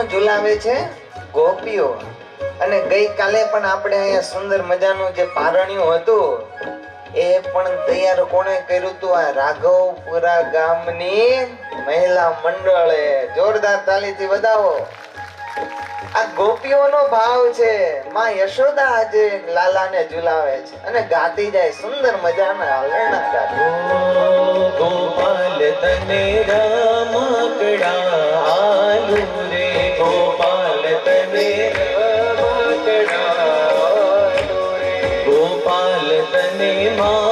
ઝુલાવે છે ગોપીઓ. અને ગઈકાલે પણ આપણે અહીંયા સુંદર મજાનું જે પારણ્યું હતું એ પણ તૈયાર કોણે કર્યું હતું? આ રાઘવપુરા ગામની મહિલા મંડળે. જોરદાર તાલીથી વધાવો. આ ગોપીઓનો ભાવ છે. માં યશોદા આજે લાલાને ઝુલાવે છે અને ગાતી જાય સુંદર મજાના હલણા ગાતી. ગોપાલ તને રમકડા આલુ રે, ગોપાલ તને રમકડા આલુ રે, ગોપાલ તને મા